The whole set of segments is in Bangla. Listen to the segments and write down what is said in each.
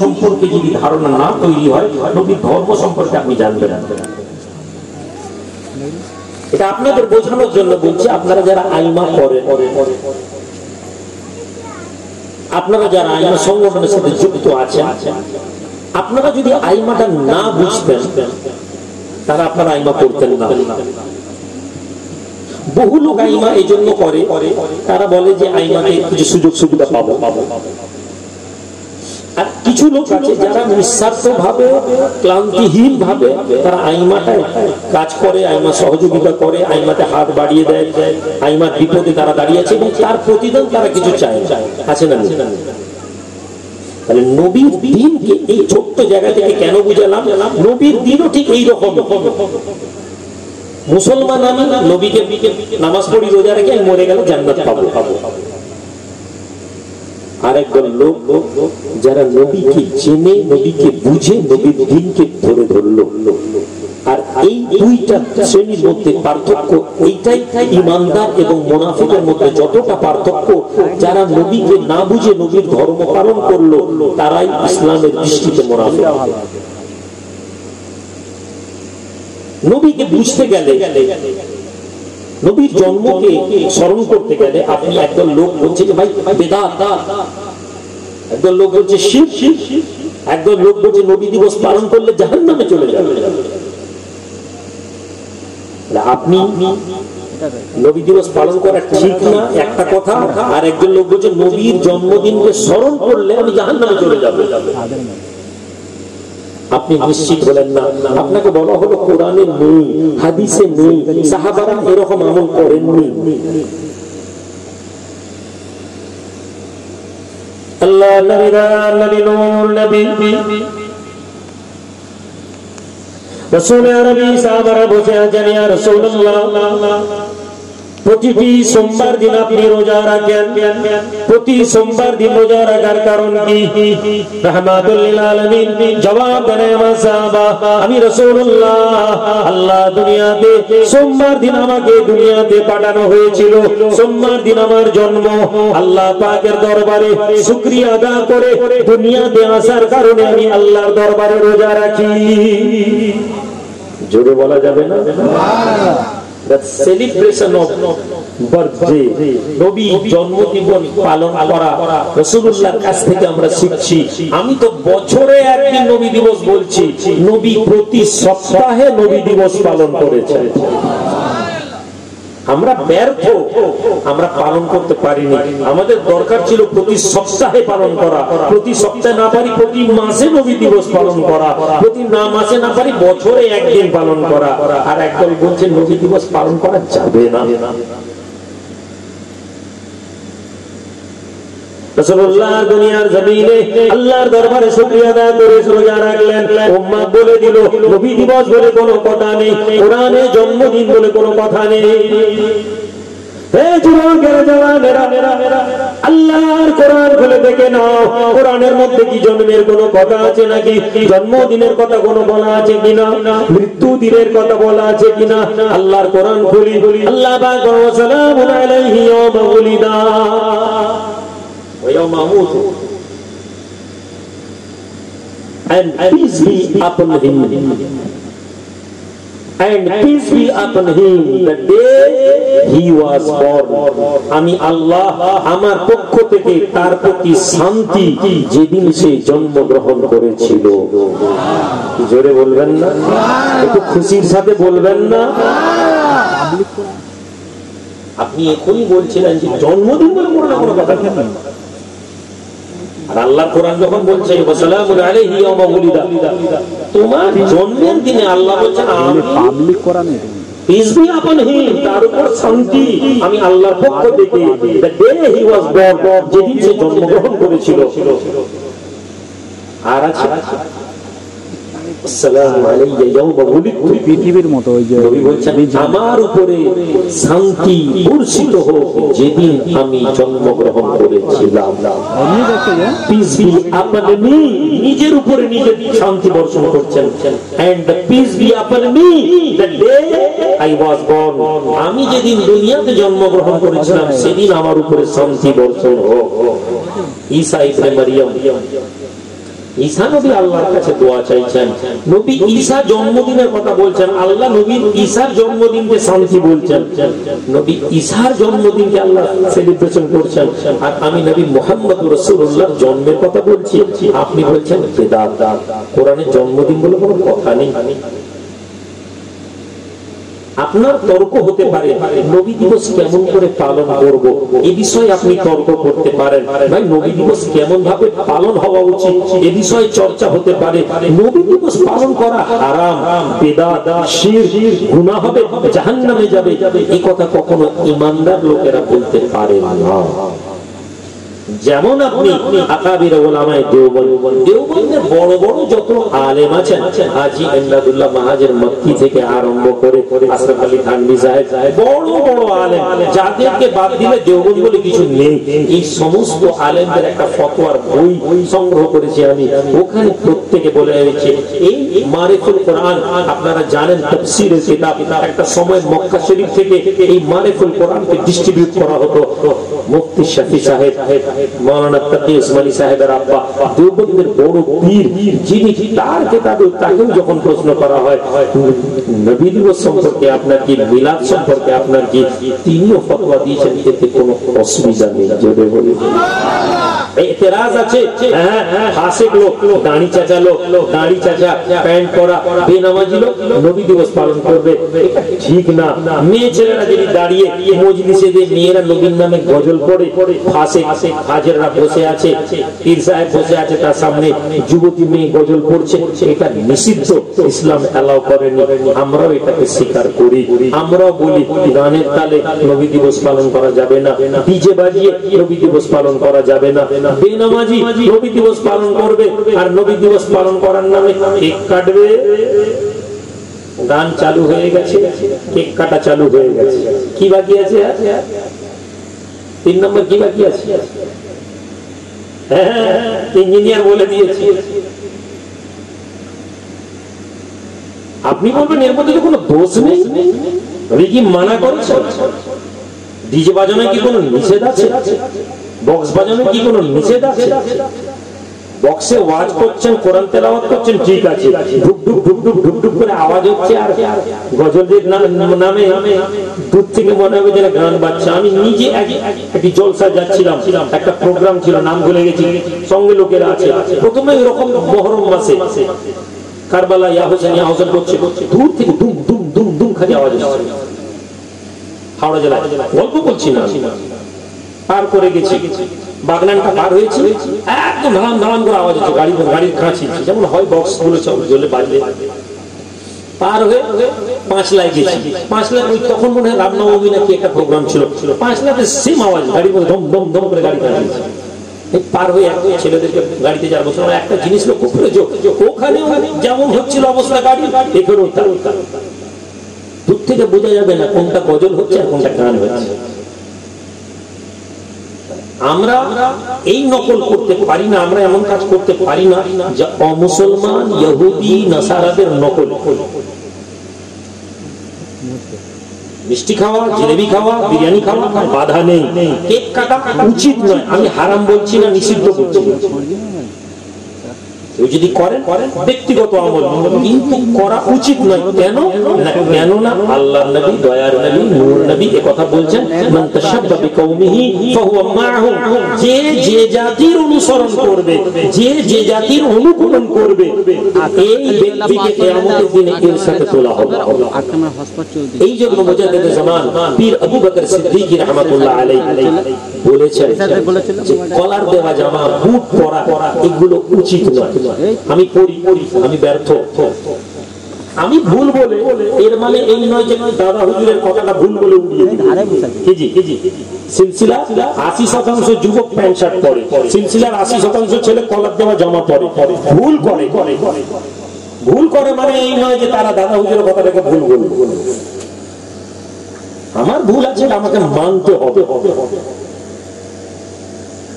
সম্পর্কে যদি ধারণা না তৈরি হয়, নবীর ধর্ম সম্পর্কে আপনি জানবেন না। এটা আপনাদের বোঝানোর জন্য বলছি। আপনারা যারা আইমা করেন, আপনারা যারা আইমা সংগঠনের সাথে যুক্ত আছেন, আপনারা যদি আইমাটা না বুঝতেন তারা আপনারা আইমা করতেন না। বহু লোক আইমা এই জন্য করে, তারা বলে যে আইমাতে কিছু সুযোগ সুবিধা পাবো। আর কিছু লোক আছে যারা নিঃস্বার্থ ভাবে, ক্লান্তিহীন ভাবে তারা আইমাটায় কাজ করে, আইমা সহযোগিতা করে, আইমাতে হাত বাড়িয়ে দেয়, আইমার বিপদে তারা দাঁড়িয়ে আছে এবং তার প্রতিদান তারা কিছু চায়। আছে না? তাহলে নবীর দিনকে এই ছোট্ট জায়গা থেকে কেন বুঝালাম? নবীর দিনও ঠিক এইরকম। মুসলমান আমি নবীকে নামাজ পড়ি, রোজা রেখে আমি মরে গেলে জান্নাত পাবো। আরেকজন লোক যারা নবীকে জেনে, নবীকে বুঝে, নবীর দিনকে ধরে ধরলো। আর এই দুইটা শ্রেণীর মধ্যে পার্থক্য এইটাই। ইমানদার এবং মুনাফিকের মধ্যে যতটা পার্থক্য, যারা নবীকে না বুঝে নবীর ধর্ম পালন করলো তারাই ইসলামের দৃষ্টিতে মুনাফিক। নবীকে বুঝতে গেলে, নবীর জন্মকে স্মরণ করতে গেলে, আপনি একদল লোক বলছে যে ভাই বেদাত, একদল লোক বলছে শিরক, একদল লোক বলছে নবী দিবস পালন করলে জাহান্নামে চলে যাবে। আপনি নবী দিবস পালন করা ঠিক না একটা কথা, আর একজন লোক বলছে নবীর জন্মদিনকে স্মরণ করলে আমি জাহান্নামে চলে যাব। আপনি নিশ্চিত হলেন না। আপনাকে বলা হলো কোরআনে নেই, হাদিসে নেই, সাহাবারা এরকম আমল করেননি। আল্লাহ নবী নূর নবী রাসূল আরবী সাহাবারা বসে আছেন, ইয়া রাসূলুল্লাহ প্রতিটি সোমবার দিন আপনি রোজা রাখেন, প্রতি সোমবার দিন রোজা রাখার কারণ কি? রাহমাতুল লিল আলামিন জবাব দেন, আমার সাহাবা, আমি রাসূলুল্লাহ, আল্লাহ দুনিয়াতে সোমবার দিন আমাকে দুনিয়াতে পাঠানো হয়েছিল, সোমবার দিন আমার জন্ম। আল্লাহ পাকের দরবারে শুকরিয়া আদায় করে দুনিয়াতে আসার কারণে আমি আল্লাহর দরবারে রোজা রাখি। জোরে বলা যাবে না? The celebration of birthday, নবী জন্মদিবস পালন করা রাসূলুল্লাহর কাছ থেকে আমরা শিখছি। আমি তো বছরে একদিন নবী দিবস বলছি, নবী প্রতি সপ্তাহে নবী দিবস পালন করেছেন। আমরা ব্যর্থ, আমরা পালন করতে পারিনি। আমাদের দরকার ছিল প্রতি সপ্তাহে পালন করা, প্রতি সপ্তাহে না পারি প্রতি মাসে নবী দিবস পালন করা, প্রতি মাসে না পারি বছরে একদিন পালন করা। আর একদল বলছে নবী দিবস পালন করা যাবে না। রাসূলুল্লাহ দুনিয়ার জমিনে আল্লাহর দরবারে শুকরিয়া আদায় করে রোজা রাখলেন। উম্মাহ বলে দিল নবী দিবস বলে কোনো কথা নেই, কোরআনে জন্মদিন বলে কোনো কথা নেই। হে যুবকেরা, জওয়ানেরা, আল্লাহর কোরআন খুলে দেখে নাও, কোরআনের মধ্যে কি জন্মের কোনো কথা আছে নাকি? জন্মদিনের কথা কোনো বলা আছে কিনা? মৃত্যু দিনের কথা বলা আছে কিনা? আল্লাহর কোরআন খুলি, আল্লাহ পাক বলেন সালামুন আলাইহি ইয়াওমা উলিদা ويوم أموت and peace be upon him, and peace be upon him the day he was born. আমি আল্লাহ আমার পক্ষ থেকে তার প্রতি শান্তি যেদিন সে জন্মগ্রহণ করেছিল। জোরে বলবেন না? একটু খুশির সাথে বলবেন না? আপনি এখনই বলছিলেন যে জন্মদিন বলে কোনো কথা কেন? আর আল্লাহ কোরআন যখন বলছে ওয়াসালামুন আলাইহি ইয়াওমা উলিদা, তোমার জন্মের দিনে আল্লাহ বলছেন আমি পাবলিক কোরআনে পিস বি আপন হিম, তার উপর শান্তি আমি আল্লাহর পক্ষ থেকে the day he was born, যেদিন সে জন্মগ্রহণ করেছিল। আর আছে আসসালামু আলাইয়া ইয়াওমা উলিদতু, পৃথিবীর মতো ওই যে নবী বলছেন আমার উপরে শান্তি বর্ষিত হোক যেদিন আমি জন্মগ্রহণ করেছিলাম। পিস বি আপন মি, নিজের উপরে নিজে শান্তি বর্ষণ করছেন। and the peace be upon me the day I was born, আমি যেদিন দুনিয়াতে জন্মগ্রহণ করেছিলাম সেদিন আমার উপরে শান্তি বর্ষণ হোক। ঈসা ইবনে মারইয়াম ঈসা নবী আল্লাহর কাছে দোয়া চাইছেন, নবী ঈসা জন্মদিনের কথা বলছেন, আল্লাহ নবী ঈসার জন্মদিনকে শান্তি বলছেন, নবী ঈসার জন্মদিনকে আল্লাহ সেলিব্রেশন করছেন, আর আমি নবী মুহাম্মদ রাসূলুল্লাহর জন্মের কথা বলছি, আপনি বলছেন বেদাত। কোরআনে জন্মদিন বলে কোনো কথা নেই। আপনার তর্ক হতে পারে নবী দিবস কেমন করে পালন করব, এই বিষয়ে আপনি তর্ক করতে পারেন। ভাই নবী দিবস কেমন ভাবে পালন হওয়া উচিত এই বিষয়ে চর্চা হতে পারে। নবী দিবস পালন করা হারাম, বিদআত, শিরক, গুনাহ হবে, জাহান্নামে যাবে, এই কথা কখনো ঈমানদার লোকেরা বলতে পারে না। যেমন আপনি আকাবির উলামায়ে দেওবন্দের বড় বড় যত আলেম আছেন, হাজী ইমদাদুল্লাহ মাহাজের মক্কি থেকে আরম্ভ করে আশরাফ আলী থানভী সাহেব, বড় বড় আলেম যাদেরকে বাদ দিলে দেওবন্দ বলে কিছু নেই, এই সমস্ত আলেমদের একটা ফতোয়ার বই সংগ্রহ করেছি আমি। ওখানে প্রত্যেকে বলে রয়েছে এই মারিফুল কোরআন, আপনারা জানেন তাফসীরের কিতাব, একটা সময় মক্কা শরীফ থেকে এই মারিফুল কোরআনকে ডিস্ট্রিবিউট করা হতো। মুফতি শফি সাহেব, মাওলানা তাকি উসমানী সাহেবের আব্বা, দেওবন্দের বড় পীর, যিনি তার কিতাবে তাকেও যখন প্রশ্ন করা হয় নবী দিবস সম্পর্কে আপনার কি, মিলাদ সম্পর্কে আপনার কি, তিনিও ফতোয়া দিয়েছেন এতে কোনো অসুবিধা নেই। জোরে বলি এতরাজ আছে, ফাসিক লোক, দাড়ি চাচা লোক, দাড়ি চাচা প্যান্ট পরা বেনামাজি লোক নবী দিবস পালন করবে, এটা ঠিক না। মেয়ে ছেলেরা যদি দাঁড়িয়ে মজলিসে দিয়ে মেয়েরা নবীর নামে গজল পড়ে, ফাসিক হাজেররা বসে আছে, পীর সাহেব বসে আছে, তার সামনে যুবতী মেয়ে গজল পড়ছে, এটা নিষিদ্ধ, ইসলাম এলাও করেনি। আমরাও এটাকে স্বীকার করি, আমরাও বলি গানের তালে নবী দিবস পালন করা যাবে না, ডিজে বাজিয়ে নবী দিবস পালন করা যাবে না, বেনামাজি নবী দিবস পালন করবে আর নবী দিবস পালন করার নামে কেক কাটবে। গান চালু হয়ে গেছে, কেক কাটা চালু হয়ে গেছে, কি বাকি আছে? 3 নম্বর কি বাকি আছে? ইঞ্জিনিয়ার বলে দিয়েছি। আপনি বলবেন এর মধ্যে কোনো দোষ নেই, আপনি কি মানা করেছেন? ডিজে বাজানোয় কি কোনো নিষেধ আছে? বক্স বাজানোয় কি কোনো নিষেধ আছে? বক্সে ওয়াজ করছেন, কোরআন তেলাওয়াত করছেন, ঠিক আছে, ঢুক ঢুক ঢুক ঢুক ঢুক ঢুক করে আওয়াজ হচ্ছে আর গজলদের নামে দূর থেকে মনে হবে যেন গান বাজছে। আমি নিজে একটি জলসা যাচ্ছিলাম, একটা প্রোগ্রাম ছিল, নাম ভুলে গেছি, সঙ্গে লোকেরা আছে। প্রথমে এরকম মহরম মাসে কারবালা ইয়া হোসেন করছে, দূর থেকে দুম দুম দুম দুম খালি আওয়াজ হচ্ছে। হাওড়া জেলায়, গল্প বলছি না, পার করে গেছি, বাগনানটা পার হয়েছে, একদম ধাম ধাম করে আওয়াজ হচ্ছে, গাড়ির কাঁচি যেমন হয় বক্স গুলো জ্বলে বাজলে। পার হয়ে 5 লাখ গেছি, 5 লাখ ওই তখন মনে হয় রামনবমী নাকি একটা প্রোগ্রাম ছিল, 5 লাখের সেম আওয়াজ, গাড়ির মধ্যে ধম ধম ধম করে গাড়ি কাঁচি। পার হয়ে ছেলেদেরকে গাড়িতে যাওয়ার বছর একটা জিনিস লক্ষ্য করেছো, ওখানে যেমন হচ্ছিল অবস্থা গাড়ি, এখানেও দূর থেকে বোঝা যাবে না কোনটা গজল হচ্ছে আর কোনটা গান হচ্ছে। আমরা এই নকল করতে পারি না, আমরা এমন কাজ করতে পারি না যে অমুসলমান ইহুদি নাসারাদের নকল। মিষ্টি খাওয়া, জিলেবি খাওয়া, বিরিয়ানি খাওয়া বাধা নেই, কেক কাটা উচিত নয়, আমি হারাম বলছি না, নিষিদ্ধ করছি না। কেউ যদি করেন ব্যক্তিগত আমল, কিন্তু করা উচিত নয়। কেন? কেননা আল্লাহর নবী, দয়ার নবী, নূর নবী এ কথা বলছেন, মান তাশাব্বাহা বিকওমিহি ফাহুয়া মাআহুম, যে যে জাতির অনুসরণ করবে, যে যে জাতির অনুকরণ করবে, এই ব্যক্তিকে কিয়ামতের দিনে এর সাথে তোলা হবে। এই জন্য মুজাদ্দিদ জামান পীর আবু বকর সিদ্দিক রাহমাতুল্লাহ আলাইহি বলেছেন যে কলার দেওয়া জামা, বুট পরা এগুলো উচিত নয়। আমি পড়ি, আমি ব্যর্থ, আমি ভুল বলে এর মানে এই নয় যে দাদা হুজুরের কথাটা ভুল বলে উড়িয়ে দিই। সিলসিলা 80% যুবক প্যান্ট শার্ট পরে, সিলসিলার 80% ছেলে কলার দেওয়া জামা পরে। ভুল করে মানে এই নয় যে তারা দাদা হুজুরের কথাটাকে ভুল বলবে। আমার ভুল আছে, আমাকে মানতে হবে।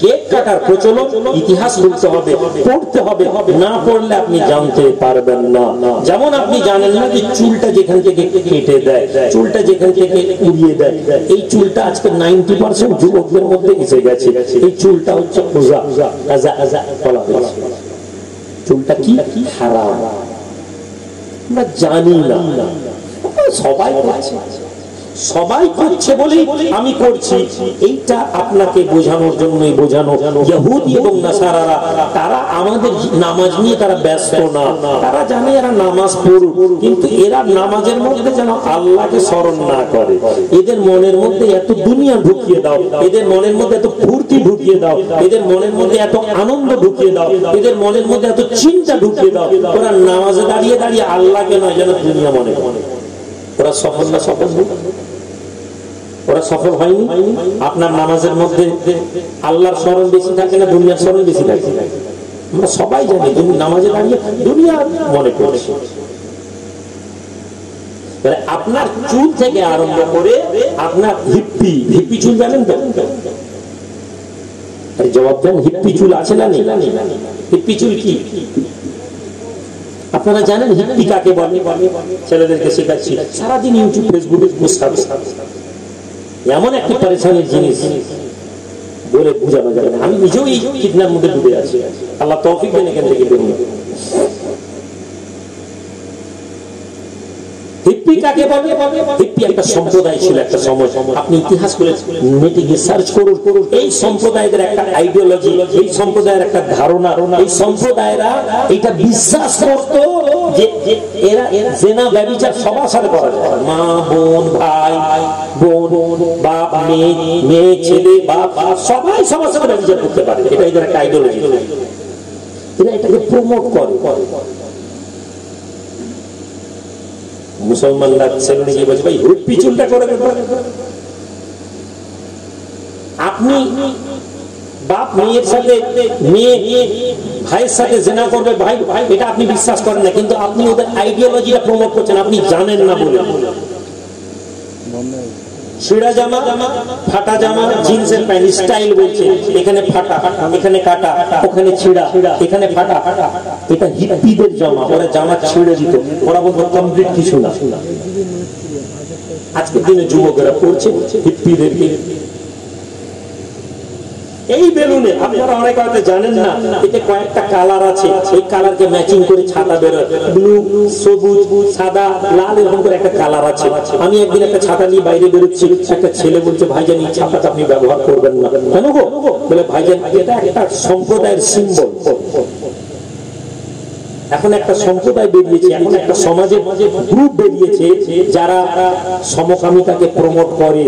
কেক কাটার প্রচলন ইতিহাস বলতে হবে, পড়তে হবে, না পড়লে আপনি জানতে পারবেন না। যেমন আপনি জানেন না যে চুলটা যেখান থেকে কেটে দেয়, চুলটা যেখান থেকে উড়িয়ে দেয়, এই চুলটা আজকে 90% যুবকদের মধ্যে এসে গেছে। এই চুলটা হচ্ছে চুলটা কি হারাম, আমরা জানি না, সবাই করছে, সবাই করছে বলেই আমি করছি। এইটা আপনাকে বোঝানোর জন্যই বোঝানো। ইহুদি এবং নাসারারা তারা আমাদের নামাজ নিয়ে তারা ব্যস্ত না, তারা জানে এরা নামাজ পড়ুক, কিন্তু এরা নামাজের মধ্যে যেন আল্লাহকে স্মরণ না করে। এদের মনের মধ্যে এত দুনিয়া ঢুকিয়ে দাও, এদের মনের মধ্যে এত ফুর্তি ঢুকিয়ে দাও, এদের মনের মধ্যে এত আনন্দ ঢুকিয়ে দাও, এদের মনের মধ্যে এত চিন্তা ঢুকিয়ে দাও, ওরা নামাজে দাঁড়িয়ে দাঁড়িয়ে আল্লাহকে নয় যেন দুনিয়া মনে করে। ওরা সফল না সফল, ওরা সফল হয়নি। আপনার নামাজের মধ্যে আল্লাহর স্মরণ বেশি থাকে না দুনিয়ার স্মরণ বেশি থাকে? আমরা সবাই জানি তুমি নামাজে দাঁড়িয়ে দুনিয়া মনে করছো। আপনার চুল থেকে আরম্ভ করে আপনার হিপ্পি, হিপ্পি চুল জানেন তো? জবাব দেন, হিপ্পি চুল আছে না নেই? হিপ্পি চুল কি আপনারা জানেন? হিপ্পি কাকে বলে? ছেলেদেরকে শেখাচ্ছি, সারাদিন ইউটিউব ফেসবুকে বসে এমন একটি পরেশানির জিনিস বলে বোঝানো যাবে না। আমি নিজেও এই ফিতনার মধ্যে ডুবে আছি, আল্লাহ তৌফিক দেন এখান থেকে বেরিয়ে। হিপ্পি কাকে বলে? হিপ্পি একটা সম্প্রদায় ছিল একটা সময়। আপনি ইতিহাস করে নেটে গিয়ে সার্চ করুন, এই সম্প্রদায়ের একটা আইডিওলজি, এই সম্প্রদায়ের একটা ধারণা, এই সম্প্রদায়েরা এটা বিশ্বাস করতো যে এরা জেনা ব্যভিচার সবার সাথে করা যায়, মা বোন ভাই বোন বাপ মেয়ে মেয়ে ছেলে বাপ সবাই সবার সাথে ব্যভিচার করতে পারে। এটা এদের একটা আইডিওলজি, এরা এটাকে প্রমোট করে। মুসলমানরা ছেলে গিয়ে বলছে ভাই হিপ্পি চুলটা করে আপনি বাপ মেয়ের সাথে মেয়ে ভাইয়ের সাথে জেনা করবে, ভাই ভাই এটা আপনি বিশ্বাস করেন না, কিন্তু আপনি ওদের আইডিওলজিটা প্রমোট করছেন, আপনি জানেন না বলে। ছিঁড়া জামা, ফাটা জামা, জিন্সের প্যান্ট স্টাইল বলছে, এখানে ফাটা এখানে কাটা, ওখানে ছিঁড়া এখানে ফাটা, এটা হিপ্পিদের জামা। ওরা জামা ছিঁড়ে দিত, ওরা বলতো কমপ্লিট কিছু না। আজকের দিনে যুবকেরা পড়ছে হিপ্পিদেরকে। এই বেলুনে আপনারা অনেক হয়তো জানেন না, এতে কয়েকটা কালার আছে, এই কালারকে ম্যাচিং করে ছাতা বেরোয়, ব্লু, সবুজ, সাদা, লাল, এরকম করে একটা কালার আছে। আমি একদিন একটা ছাতা নিয়ে বাইরে বেরোচ্ছি, একটা ছেলে বলছে ভাইজান এই ছাতাটা আপনি ব্যবহার করবেন না। কেন গো? বলে ভাইজান এটা একটা সম্প্রদায়ের সিম্বল। এখন একটা সম্প্রদায় বেরিয়েছে, এখন একটা সমাজের গ্রুপ বেরিয়েছে যারা সমকামিতাকে প্রমোট করে।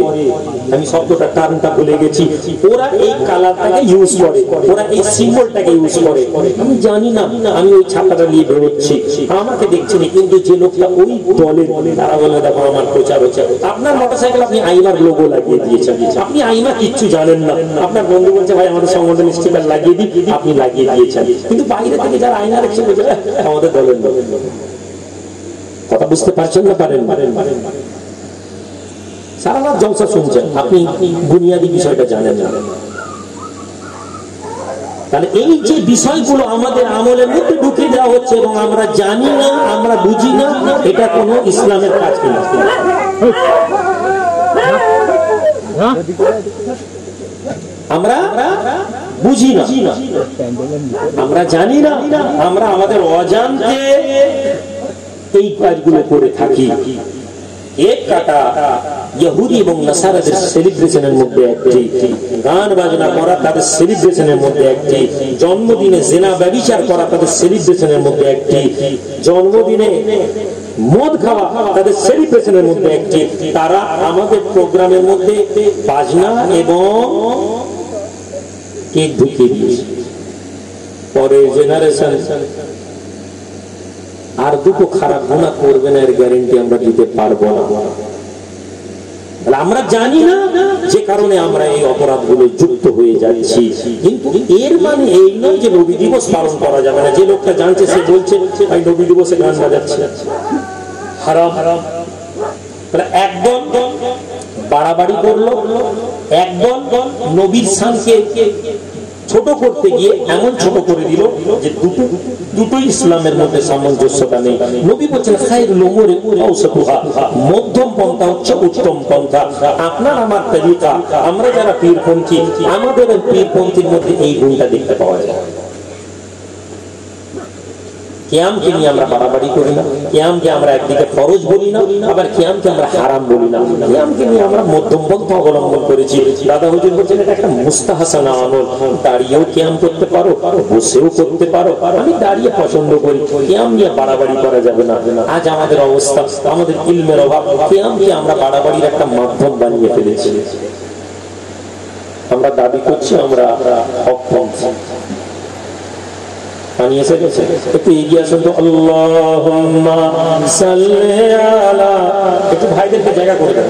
আমি শব্দটা টার্মটা ভুলে গেছি। ওরা এই কালারটাকে ইউজ করে, ওরা এই সিম্বলটাকে ইউজ করে। আমি জানি না, আমি ওই ছাতাটা নিয়ে বেরোচ্ছি, আমাকে দেখছিনি, কিন্তু যে লোকটা ওই দলের তারা বলে দেখো আমার প্রচার হচ্ছে। আপনার মোটরসাইকেল আপনি আইমার লোগো লাগিয়ে দিয়েছেন, আপনি আইমা কিচ্ছু জানেন না। আপনার বন্ধু বলছে ভাই আমাদের সংগঠন স্টিকার লাগিয়ে দিই, আপনি লাগিয়ে দিয়েছেন, কিন্তু বাইরে থেকে যারা আইনা দেখছে বলছে আমাদের দলের লোক। কথা বুঝতে পারছেন না? পারেন সারা রাত জলসা শুনছেন, আপনি বুনিয়াদি বিষয়টা জানেন না। তাহলে এই যে বিষয়গুলো আমাদের আমলের মধ্যে ঢুকে দেওয়া হচ্ছে এবং আমরা জানি না, আমরা বুঝি না, এটা কোনো ইসলামের কাজ কিনা। আমরা বুঝি না, আমরা জানি না, আমরা আমাদের অজান্তে এই কাজগুলো করে থাকি। কেক কাটা ইহুদি এবং নাসারাদের সেলিব্রেশনের মধ্যে একটি, গান বাজনা করা তাদের সেলিব্রেশনের মধ্যে একটি, জন্মদিনে জেনা ব্যভিচার করা তাদের সেলিব্রেশনের মধ্যে একটি, জন্মদিনে মদ খাওয়া তাদের সেলিব্রেশনের মধ্যে একটি। তারা আমাদের প্রোগ্রামের মধ্যে বাজনা এবং কেক ঢুকিয়ে দিয়েছে। পরে জেনারেশন আর দুটো খারাপ গুনাহ করবে না, এর গ্যারান্টি আমরা দিতে পারবো না। আমরা জানি না, যে কারণে আমরা এই অপরাধগুলো যুক্ত হয়ে যাচ্ছি। কিন্তু এর মানে এই নয় যে নবী দিবস পালন করা যাবে না। যে লোকটা জানছে সে বলছে ভাই নবী দিবসে গান বাজাচ্ছে, হারাম। একদম বাড়াবাড়ি করলো, একদম নবীর শানকে ছোট করতে গিয়ে এমন ছোট করে দিল যে দুটোই ইসলামের মধ্যে সামঞ্জস্যতা নেই। নবী বলছেন খায়রুল উমুরি আওসাতুহা, মধ্যম পন্থা হচ্ছে উত্তম পন্থা। আপনার আমার তরিকা, আমরা যারা পীরপন্থী, আমাদের পীরপন্থীর মধ্যে এই গুণটা দেখতে পাওয়া যায়। কিয়ামকে নিয়ে আমরা বাড়াবাড়ি করি না, কিয়ামকে আমরা একদিকে ফরজ বলি না, আবার কিয়ামকে আমরা হারাম বলি না। কিয়ামকে নিয়ে আমরা মধ্যম পন্থা অবলম্বন করেছি। দাদা হুজুর বলছেন এটা একটা মুস্তাহাসানা আমল, দাঁড়িয়েও কিয়াম করতে পারো, বসেও করতে পারো। আমি দাঁড়িয়ে পছন্দ করি, কিয়াম নিয়ে বাড়াবাড়ি করা যাবে না। আজ আমাদের অবস্থা, আমাদের ইলমের অভাব, কিয়ামকে আমরা বাড়াবাড়ির একটা মাধ্যম বানিয়ে ফেলেছি। আমরা দাবি করছি আমরা অক্ষম। পানি এসে গেছে, একটু এগিয়ে আসুন তো। আল্লাহুম্মা সাল্লি আলা, একটু ভাইদেরকে জায়গা করে দেন।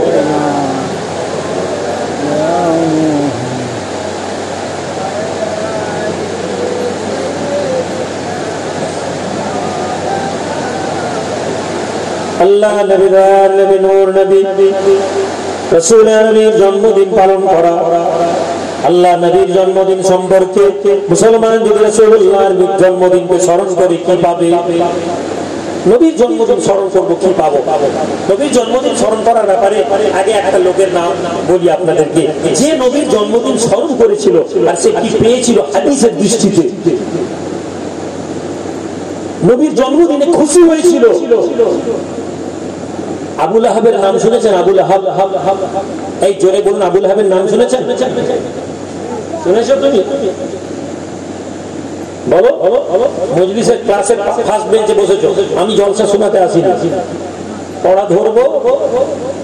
আল্লাহ নবীর নবী নূর নবী রাসূলের নবীর জন্মদিন পালন করা। আল্লাহ নবীর জন্মদিন সম্পর্কে মুসলমান যদি রাসূলুল্লাহর জন্মদিনকে স্মরণ করে কি পাবে? নবীর জন্মদিন স্মরণ করবো কি পাবো? নবীর জন্মদিন স্মরণ করার ব্যাপারে আগে একটা লোকের নাম বলি আপনাদেরকে, যে নবীর জন্মদিন স্মরণ করেছিল আর সে কি পেয়েছিল হাদিসের দৃষ্টিতে। নবীর জন্মদিনে খুশি হয়েছিল। আবু লাহাবের নাম শুনেছেন? আবু লাহাব, এই জোরে বলুন, আবু লাহাবের নাম শুনেছেন? শুনেছো তুমি? বলো। মজলিসের ক্লাসের ফার্স্ট বেঞ্চে বসেছো, আমি জলসা শোনাতে আসিনি, পড়া ধরবো,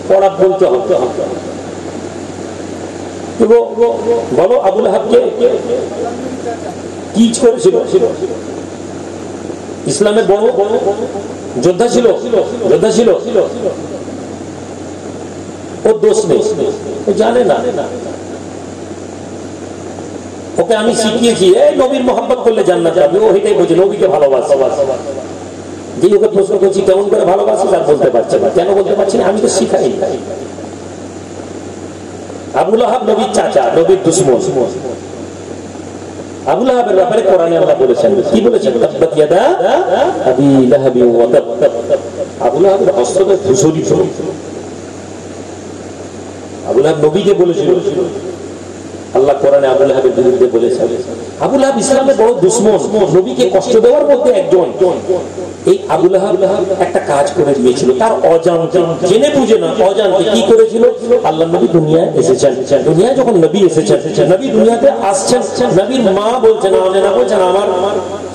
পড়া বলতে হবে। বলো আবু লাহাবকে কি করেছিল? ইসলামের বড় যোদ্ধা ছিল, যোদ্ধা ছিল। ওর দোষ নেই, ও জানে না। ওকে আমি শিখিয়েছি এই নবীর মহব্বত করলে জান্নাত যাবে, ও এটাই বোঝে, নবীকে ভালোবাসে। যে ওকে প্রশ্ন করছি কেমন করে ভালোবাসি, তার বলতে পারছে না। কেন বলতে পারছি না? আমি তো শিখাই। আবু লাহাব নবীর চাচা, নবীর দুশমন। আবু লাহাবের ব্যাপারে কোরআনে আল্লাহ বলেছেন, কি বলেছেন? তাব্বাত ইয়াদা আবি লাহাবি ওয়া তাব। আবু লাহাবের হস্তটা ধূসরিত। আবু লাহাব নবীকে বলেছিল, আল্লাহ কোরআনে আবু লাহাবের বিরুদ্ধে বলেছেন। আবু লাহাব ইসলামের বড় দুশমন, নবীকে কষ্ট দেওয়ার মধ্যে একজন। এই আবু লাহাব একটা কাজ করে দিয়েছিল, তার অজান্তে, জেনে বুঝে না, অজান্তে কি করেছিল? আল্লাহ নবী দুনিয়ায় এসেছেন, দুনিয়ায় যখন নবী এসেছেন, নবী দুনিয়াতে আসছেন, নবীর মা বলছেন, আমেনা বলছেন, আমার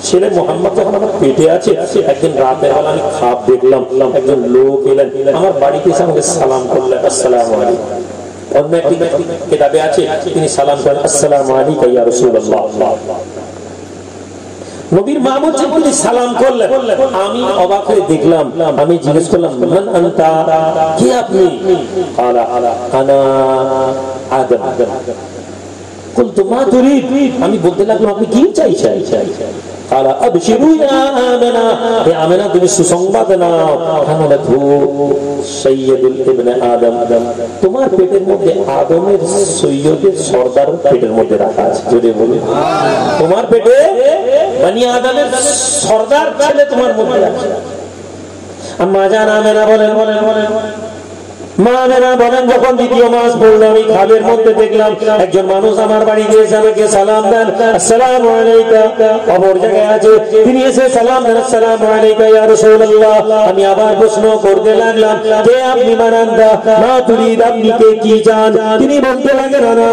ছেলে মুহাম্মদ যখন আমার পেটে আছে, একদিন রাতের বেলা আমি খাব দেখলাম, একজন লোক এলেন আমার বাড়িতে এসে আমাকে সালাম করলেন, আসসালামু আলাইকুম। অন্য একটি কিতাবে আছে তিনি সালাম করেন, আসসালামু আলাইকা ইয়া রাসূলুল্লাহ। নবীর মা বলছেন তিনি সালাম করলেন, আমি অবাক হয়ে দেখলাম, আমি জিজ্ঞেস করলাম মান আনতা, কে আপনি? আলা আনা আদম। কুলতু মা তুরিদ, আমি বলতে লাগলাম আপনি কি চাইছেন? আলা আবশিরু ইয়া আমেনা, হে আমেনা তুমি সুসংবাদ নাও, হামালাতহু সাইয়্যিদুল ইবনে আদম, তোমার পেটের মধ্যে আদমের সৈয়দের সরদার পেটের মধ্যে রাখা আছে। যদি বলি তোমার পেটে বনি আদমের সরদার ছেলে তোমার মধ্যে আছে। আম্মা জান আমেনা বলেন, মা মেরা বলেন যখন দ্বিতীয় মাস পড়লো আমি খালের মধ্যে দেখলাম একজন মানুষ আমার বাড়ি গিয়েছে, আমাকে সালাম দেন, আসসালামু আলাইকা। খবর জায়গায় আছে, তিনি এসে সালাম দেন, আসসালামু আলাইকা ইয়া রাসূলুল্লাহ। আমি আবার প্রশ্ন করতে লাগলাম, কে আপনি? মানান্দা মা তুরিদ, আপনি কে, কি চান? তিনি বলতে লাগলেন, আনা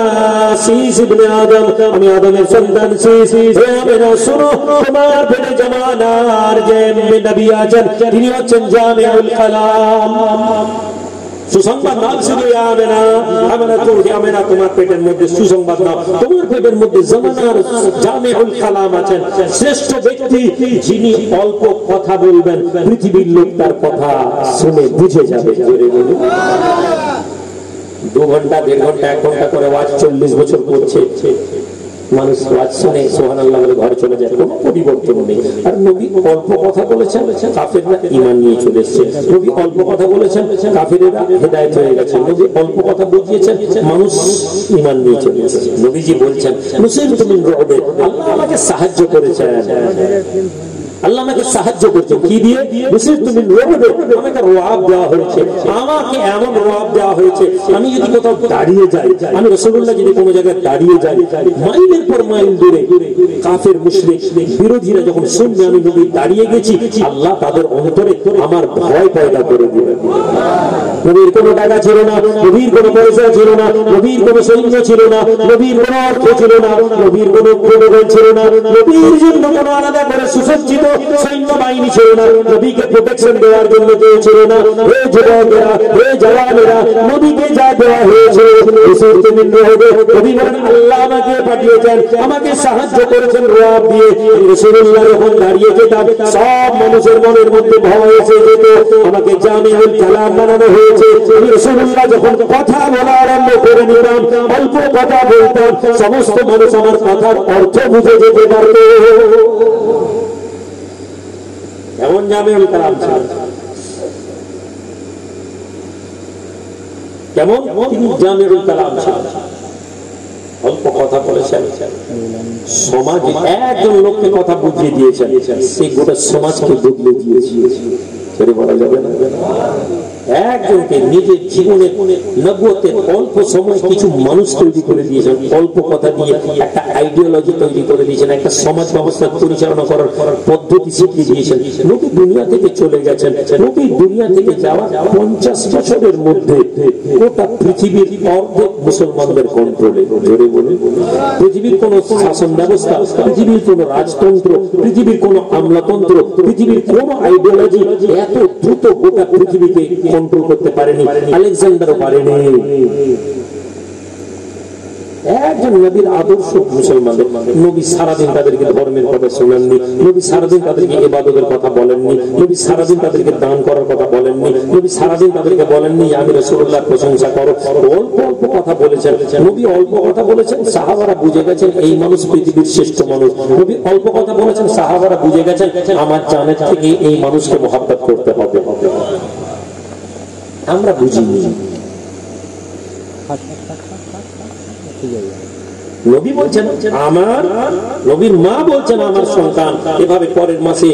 সিস ইবনে আদম, আমি আদমের সন্তান সিস। হে আমেনা শুনো, তোমার পেটে জামানার যে নবী আছেন তিনি হচ্ছেন জামিউল কালাম। সুসংবাদ নাও শুধু আমেনা, আমেনা তো আমেনা তোমার পেটের মধ্যে সুসংবাদ নাও, তোমার পেটের মধ্যে জামানার জামিউল কালাম আছেন, শ্রেষ্ঠ ব্যক্তি যিনি অল্প কথা বলবেন, পৃথিবীর লোক তার কথা শুনে বুঝে যাবে। জোরে বলুন। 2 ঘন্টা 1.5 ঘন্টা 1 ঘন্টা করে ওয়াজ 40 বছর করছে, মানুষ ওয়াজ শুনে সুবহানাল্লাহ বলে ঘরে চলে যায়, কোনো পরিবর্তন নেই। আর নবী অল্প কথা বলেছেন, কাফেররা ঈমান নিয়ে চলে এসেছে। নবী অল্প কথা বলেছেন, কাফেররা হেদায়েত হয়ে গেছে। নবী অল্প কথা বুঝিয়েছেন, মানুষ ঈমান নিয়ে চলে এসেছে। নবীজি বলছেন, মুসলিম তুমি রবে, আল্লাহ আমাকে সাহায্য করেছেন। আল্লাহ আমাকে সাহায্য করছে কি দিয়ে? তুমি আমাকে রওয়াব দেওয়া হয়েছে, আমাকে এমন রওয়াব দেওয়া হয়েছে আমি যদি কোথাও দাঁড়িয়ে যাই, আমি রাসূলুল্লাহ যদি কোনো জায়গায় দাঁড়িয়ে যাই, মাইলের পর মাইল দূরে কাফের মুশরিক বিরোধীরা যখন শুনবে আমি নবী দাঁড়িয়ে গেছি, আল্লাহ তাদের অন্তরে আমার ভয় পয়দা করে দিবে। নবীর কোনো টাকা ছিল না, নবীর কোনো পয়সা ছিল না, নবীর কোনো সৈন্য ছিল না, নবীর কোনো অর্থ ছিল না, নবীর কোনো প্রয়োজন ছিল না, নবীর জন্য কোনো আলাদা করে সুসজ্জিত সৈন্য বাহিনী ছিল না, নবীকে প্রোটেকশন দেওয়ার জন্য কেউ ছিল না। হে যুবকেরা, হে জওয়ানেরা, নবীকে যা দেওয়া হয়েছে নবী বলেন আল্লাহ আমাকে পাঠিয়েছেন, আমাকে সাহায্য করেছেন রওয়াব দিয়ে। রাসূলুল্লাহ যখন দাঁড়িয়ে যেতাম সব মানুষের মনের মধ্যে ভয় এসে যেত। আমাকে জামিউল কালাম বানানো হয়েছে। রাসূলুল্লাহ যখন কথা বলা আরম্ভ করে নিতাম, অল্প কথা বলতাম, সমস্ত মানুষ আমার কথার অর্থ বুঝে যেতে পারত। এমন জামিউল কালাম ছিল। কেমন? তিনি জামিউল কালাম ছিল। অল্প কথা বলেছেন, সমাজে একজন লোককে কথা বুঝিয়ে দিয়েছেন, সে গোটা সমাজকে বদলে দিয়েছে। বলা যাবে না, একজনকে নিজের জীবনের নবুয়তের অল্প সময় কিছু মানুষ তৈরি করে দিয়েছেন, অল্প কথা দিয়ে একটা আইডিওলজি তৈরি করে দিয়েছেন, একটা সমাজ ব্যবস্থা পরিচালনা করার পদ্ধতি শিখিয়ে দিয়েছেন। নবী দুনিয়া থেকে চলে গেছেন, নবী দুনিয়া থেকে যাওয়া 50 বছরের মধ্যে গোটা পৃথিবীর অর্ধেক মুসলমানদের কন্ট্রোলে। জোরে বলে, পৃথিবীর কোন শাসন ব্যবস্থা, পৃথিবীর কোন রাজতন্ত্র, পৃথিবীর কোন আমলাতন্ত্র, পৃথিবীর কোন আইডিওলজি এত দ্রুত গোটা পৃথিবীকে কন্ট্রোল করতে পারেনি। আলেকজান্ডারও পারেনি। একজন নবীর আদর্শ মুসলমানদের, নবী সারাদিন তাদেরকে ধর্মের কথা শোনাননি, নবী সারাদিন তাদেরকে ইবাদতের কথা বলেননি, নবী সারাদিন তাদেরকে দান করার কথা বলেননি, নবী সারাদিন তাদেরকে বলেননি আমি রাসূলুল্লাহর প্রশংসা করো। অল্প অল্প কথা বলেছেন নবী, অল্প কথা বলেছেন, সাহাবারা বুঝে গেছেন এই মানুষ পৃথিবীর শ্রেষ্ঠ মানুষ। নবী অল্প কথা বলেছেন, সাহাবারা বুঝে গেছেন আমার জানের থেকে এই মানুষকে মহব্বত করতে হবে। আমরা বুঝিনি। নবী বলছেন আমার, নবীর মা বলছেন আমার সন্তান। এভাবে পরের মাসে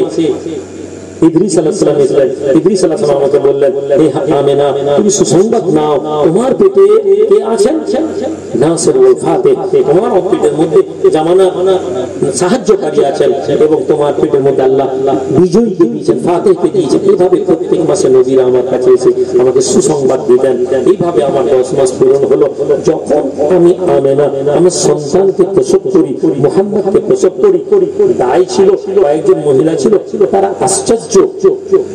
ইদ্রিস আলাইহিস সালাম এসেছেন। ইদ্রিস আলাইহিস সালাম আমাকে বললেন, হে আমেনা তুমি সুসংবাদ নাও, তোমার পেটে কে আছেন? নাসির ওয়াল ফাতিহ, তোমার পেটের মধ্যে জামানা সাহায্যকারী আছেন এবং তোমার পেটের মধ্যে আল্লাহ বিজয়ীকে দিয়েছেন, ফাতিহকে দিয়েছেন। এইভাবে প্রত্যেক মাসে নবীরা আমার কাছে এসে আমাকে সুসংবাদ দিতেন। এইভাবে আমার 10 মাস পূরণ হলো। যখন আমি আমেনা আমার সন্তানকে প্রসব করি, মুহাম্মদকে প্রসব করি, দায় ছিল, কয়েকজন মহিলা ছিল, তারা আশ্চর্য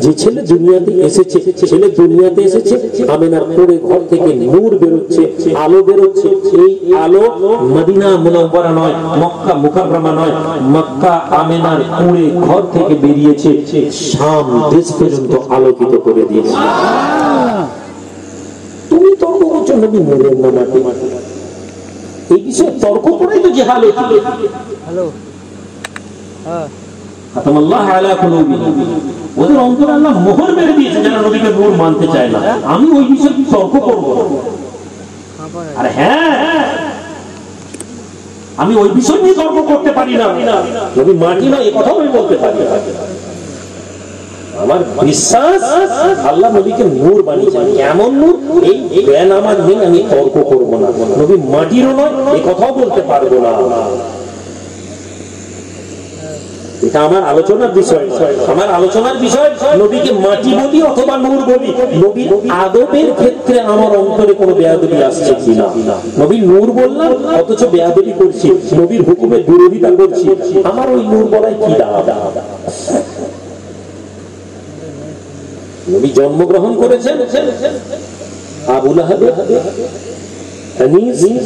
যে ছেলে দুনিয়াতে এসেছে, ছেলে দুনিয়াতে এসেছে, আমেনার কোলে ঘর থেকে নূর বেরোচ্ছে, আলো বেরোচ্ছে। এই আলো মদিনা মুনাওয়ারা নয়, মক্কা মুকাররমা নয়, মক্কা আমেনার কোলে ঘর থেকে বেরিয়েছে, শাম দেশ পর্যন্ত আলোকিত করে দিয়েছে। তুমি তর্ক করছো নবী মরেন না মাটি, এই বিষয়ে তর্ক করে তো জাহালত। হ্যালো, হ্যাঁ, খাতামাল্লাহ আলা কুলুবিহিম, ওদের অন্তরে আল্লাহ মোহর মেরে দিয়েছে যারা নবীকে নূর মানতে চায় না। আমি ওই বিষয়ে তর্ক করব? আরে হ্যাঁ, আমি ওই বিষয় নিয়ে তর্ক করতে পারি না। নবী মাটি না এই কথাও আমি বলতে পারি। আমার বিশ্বাস আল্লাহ নবীকে নূর বানিয়েছেন। কেমন নূর এই জ্ঞান আমার নেই, আমি তর্ক করব না। নবী মাটিরও নয় এই কথাও বলতে পারবো না। এটা আমার আলোচনার বিষয়। আমার আলোচনার বিষয় নবীকে মাটি বলি অথবা নূর বলি, নবীর আদবের ক্ষেত্রে আমার অন্তরে কোনো বেয়াদবি আসছে কিনা। নবীর নূর বললাম অথচ বেয়াদবি করছি, নবীর হুকুমের বিরোধিতা করছি, আমার ওই নূর বলায় কি দাঁড়া? নবী জন্মগ্রহণ করেছেন আবু লাহাব,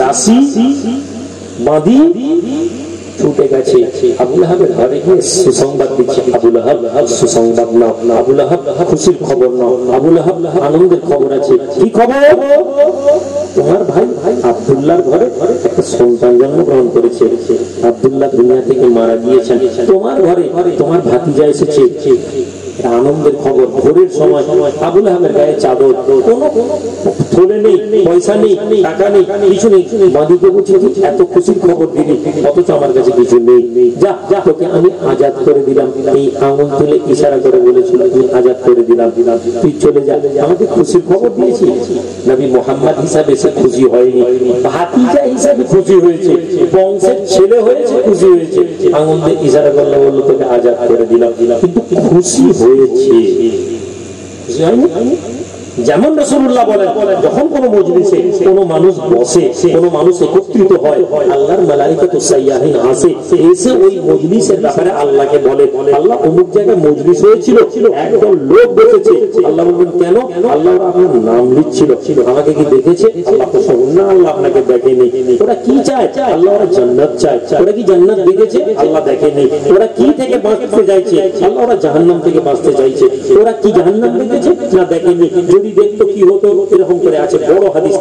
দাসী বাঁধি ছুটে গেছে আবু লাহাবের ঘরে গিয়ে সুসংবাদ দিচ্ছে, আবু লাহাব সুসংবাদ নাও, আবু লাহাব খুশির খবর নাও, আবু লাহাব আনন্দের খবর আছে। কি খবর? তোমার ভাই আব্দুল্লাহর ঘরে একটা সন্তান জন্মগ্রহণ করেছে, আব্দুল্লাহ দুনিয়া থেকে মারা গিয়েছেন, তোমার ঘরে তোমার ভাতিজা এসেছে। আনন্দের খবর। ভোরের সময় আবু লাহাবের গায়ে চাদর, কোন থলে নেই, পয়সা নেই, টাকা নেই, কিছু নেই। মালিককে বলছে এত খুশির খবর দিলি, অথচ আমার কাছে কিছু নেই। যা যা, তোকে আমি আজাদ করে দিলাম। এই আঙুল তুলে ইশারা করে বলেছিল তুমি আজাদ করে দিলাম, তুই চলে যা। আমাকে খুশির খবর দিয়েছি। নবী মুহাম্মদ হিসাবে সে খুশি হয়নি, ভাতিজা হিসাবে খুশি হয়েছে, বংশের ছেলে হয়েছে, খুশি হয়েছে। আঙুল দিয়ে ইশারা করলে বললো তোকে আজাদ করে দিলাম, কিন্তু খুশি হয়েছে। খুশি হয়নি? যেমন রাসূলুল্লাহ বলেন, যখন কোন মজলিসে কোন মানুষ বসে, কোন মানুষ একত্রিত হয়, আল্লাহর মালায়েকাতু সাইয়াহিন আসে, এসে ওই মজলিসের ব্যাপারে আল্লাহকে বলে, আল্লাহ অমুক জায়গায় মজলিস হয়েছিল, একদল লোক দেখেছে। আল্লাহ বলবেন কেন? আল্লাহ আপনার নাম লিখছিল, আমাকে কি দেখেছে? আল্লাহ তো শুনুন না, আল্লাহ আপনাকে দেখেনি। ওরা কি চায়? আল্লাহ ওরা জান্নাত চায়। ওরা কি জান্নাত দেখেছে? আল্লাহ দেখেনি। ওরা কি থেকে বাঁচতে চাইছে? আল্লাহ ওরা জাহান্নাম থেকে বাঁচতে চাইছে। ওরা কি জাহান্নাম দেখেছে? না দেখেনি। যদি দেখতো কি হতো? এরকম করে আছে বড় হাদিস,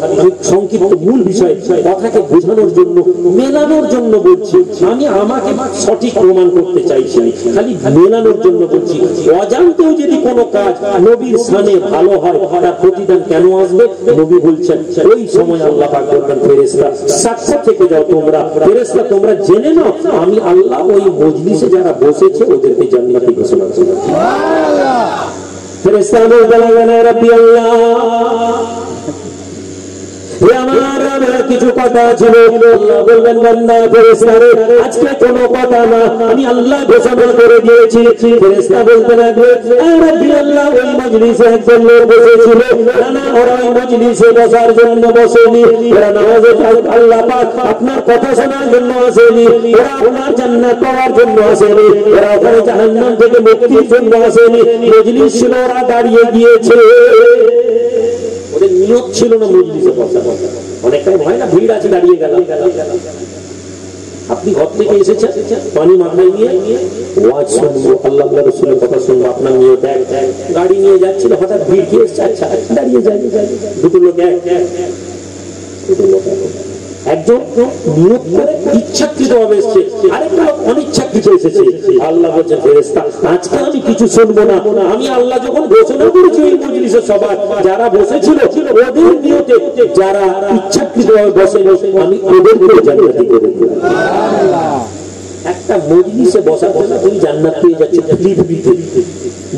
সংক্ষিপ্ত মূল বিষয় কথাকে বোঝানোর জন্য, মেলানোর জন্য বলছি আমি, আমাকে সঠিক প্রমাণ করতে চাইছি, খালি মেলানোর জন্য বলছি। অজান্তেও যদি কোনো কাজ নবীর শানে ভালো হয়, তার প্রতিদান কেন আসবে? নবী বলছেন ওই সময় আল্লাহ পাক বলবেন ফেরেশতা সাক্ষী থেকে যাও তোমরা, ফেরেশতা তোমরা জেনে নাও আমি আল্লাহ ওই মজলিসে যারা বসেছে ওদেরকে জান্নাতি ঘোষণা করব। সুবহানাল্লাহ। ফেরেশতা বলবেন রব্বি আল্লাহ, আমার কিছু কথা ছিল। আল্লাহ বলবেন বান্দা ফেরেশতারে আজকে কোনো কথা না, আমি আল্লাহ ঘোষণা করে দিয়েছি। ফেরেশতা বলতে লাগবে রব্বি আল্লাহ, ওই মজলিসে একজন লোক বসেছিল, না ওরা ওই মজলিসে বসার জন্য বসেনি, ওরা নামাজে আল্লাহ পাক আপনার কথা শোনার জন্য আসেনি, ওরা আপনার জান্নাত পাওয়ার জন্য আসেনি, ওরা ওখানে জাহান্নাম থেকে মুক্তির জন্য আসেনি। মজলিস ছিল, ওরা দাঁড়িয়ে গিয়েছে, ওদের নিয়ত ছিল না মজলিসে বসা। অনেক টাইম হয় না, ভিড় আছে, দাঁড়িয়ে গেল। আপনি ঘর থেকে এসেছেন পানি মাথায় নিয়ে ওয়াজ শুনবো, আল্লাহ রাসূলের কথা শুনবো, আপনার নিয়ত এক, গাড়ি নিয়ে যাচ্ছিল, হঠাৎ ভিড় কি এসছে, আচ্ছা দাঁড়িয়ে যায়। দুটো লোক একজন নিয়ত করে ইচ্ছাকৃতভাবে এসেছে, আরেকটা লোক অনিচ্ছাকৃত এসেছে। আল্লাহ বলছেন ফেরেশতা আজকে আমি কিছু শুনবো না, আমি আল্লাহ যখন ঘোষণা করেছি ওই মজলিসে সবার যারা বসেছিল ওদের নিয়তে যারা ইচ্ছাকৃতভাবে বসে আমি ওদেরকে জান্নাতি করে দেব। সুবহানাল্লাহ। একটা মজলিসে বসা কথা তুমি জান্নাত পেয়ে যাচ্ছে পৃথিবীতে।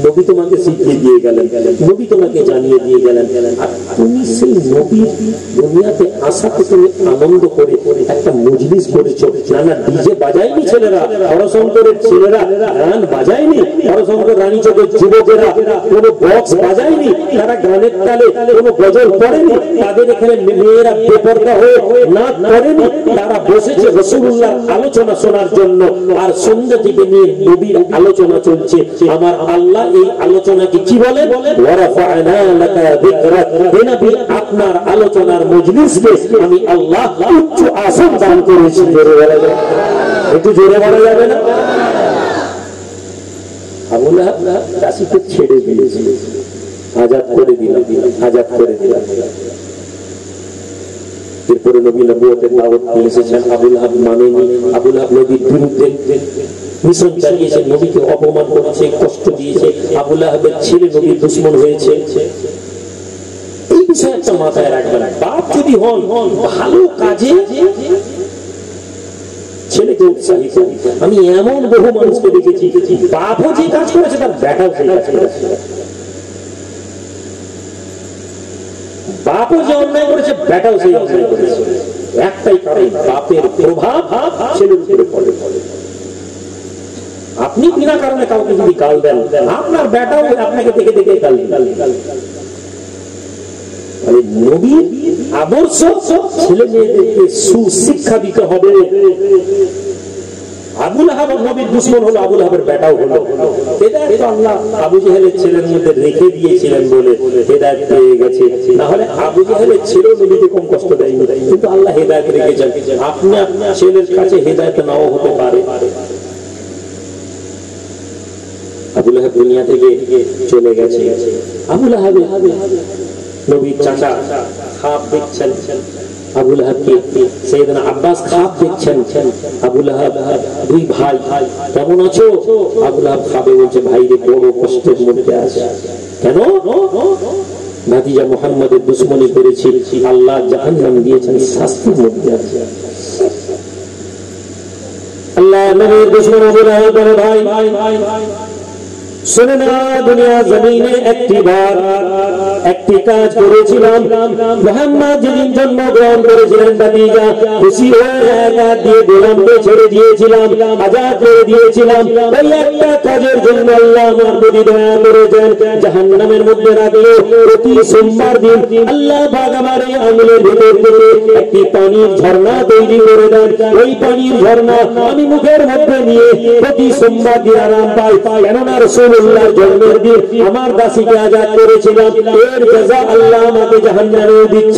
নবী তোমাকে শিখিয়ে দিয়ে গেলেন, নবী তোমাকে জানিয়ে দিয়ে গেলেন, আর তুমি সেই নবীর দুনিয়াতে আসাকে তুমি আনন্দ করে একটা মজলিস করেছো। না ডিজে বাজায়নি ছেলেরা, হরশঙ্করের ছেলেরা গান বাজায়নি, হরশঙ্কর রানীচকের যুবকেরা কোনো বক্স বাজায়নি, তারা গানের তালে কোনো গজল পড়েনি, তাদের এখানে মেয়েরা বেপরদা হয়ে নাচ করেনি, তারা বসেছে রাসূলুল্লাহর আলোচনা শোনার জন্য। আর সন্ধ্যা থেকে নিয়ে নবীর আলোচনা চলছে। আমার আল্লাহ এই আলোচনাকে কি বলে? ওয়ারাফা'না লাকা যিকরাক। হে নবী আপনার আলোচনার মজলিসকে আমি আল্লাহ উচ্চ আসন দান করেছি। জোরে বলা যাবে? একটু জোরে বলা যাবে না? আবু লাহাব কাশীকে ছেড়ে দিয়েছে, আজাদ করে দিলাম, আজাদ করে দিলাম। এরপরে নবী নবুয়তের দাওয়াত নিয়ে এসেছেন, আবু লাহাব মানেনি, আবু লাহাব নবীর বিরুদ্ধে মিশন চালিয়েছে, নবীকে অপমান করেছে, কষ্ট দিয়েছে, আবু লাহাবের ছেলে নবীর দুশমন হয়েছে। এই বিষয়ে একটা মাথায় রাখবেন, বাপ যদি হন ভালো কাজে ছেলেকে উৎসাহিত। আমি এমন বহু মানুষকে দেখেছি বাপও যে কাজ করেছে তার বেটাও সেই কাজ করেছে, বাপও যে অন্যায় করেছে বেটাও সেই অন্যায় করেছে। একটাই কারণ, বাপের প্রভাব ছেলের উপরে পড়ে। আপনি বিনা কারণে কাউকে যদি গাল দেন, আপনার বেটাও আপনাকে দেখে দেখে গাল দেন। নবীর আদর্শ ছেলে মেয়েদেরকে সুশিক্ষা দিতে হবে। আবু লাহাব নবীর দুশমন হলো, আবু লাহাবের বেটাও হলো। হেদায়েত আল্লাহ আবু জেহেলের ছেলের মধ্যে রেখে দিয়েছিলেন বলে হেদায়েত পেয়ে গেছে, না হলে আবু জেহেলের ছেলেও নবীকে কম কষ্ট দেয়নি, কিন্তু আল্লাহ হেদায়েত রেখেছেন। আপনি আপনার ছেলের কাছে হেদায়েত নাও হতে পারে। আবু লাহাব দুনিয়া থেকে চলে গেছে। আবু লাহাব নবীর চাচা খাব দেখছেন, আবু লাহাবকে সাইয়েদনা আব্বাস খাব দেখছেন। আবু লাহাব দুই ভাই, কেমন আছো? আবু লাহাব খাবে বলছে ভাই রে বড় কষ্টের মধ্যে আছে। কেন? ভাতিজা মুহাম্মদের দুশমনি করেছি, আল্লাহ জাহান্নাম দিয়েছেন শাস্তির মধ্যে আছে। আল্লাহ নবীর দুশমন আবু লাহাব বলে, ভাই শুনে না, দুনিয়া জমিনে একটি কাজ করেছিলাম। মুহাম্মদ যেদিন জন্মগ্রহণ করেছিলেন ভাতিজা, খুশি হয়ে এক দিয়ে গোলামকে ছেড়ে দিয়েছিলাম, আজাদ করে দিয়েছিলাম। ওই একটা কাজের জন্য আল্লাহ আমার প্রতি দয়া করেছেন, জাহান্নামের মধ্যে রাখলো। প্রতি সোমবার দিন আল্লাহ পাক আমার এই আঙুলের ভেতর থেকে একটি পানির ঝর্ণা তৈরি করে দেন। ওই পানির ঝর্ণা আমি মুখের মধ্যে নিয়ে প্রতি সোমবার দিন আরাম পাই। কেননা রাসূলুল্লাহর জন্মের দিন আমার দাসীকে আজাদ করেছিলাম, এর জাযা আল্লাহ আমাকে জাহান্নামে দিচ্ছে।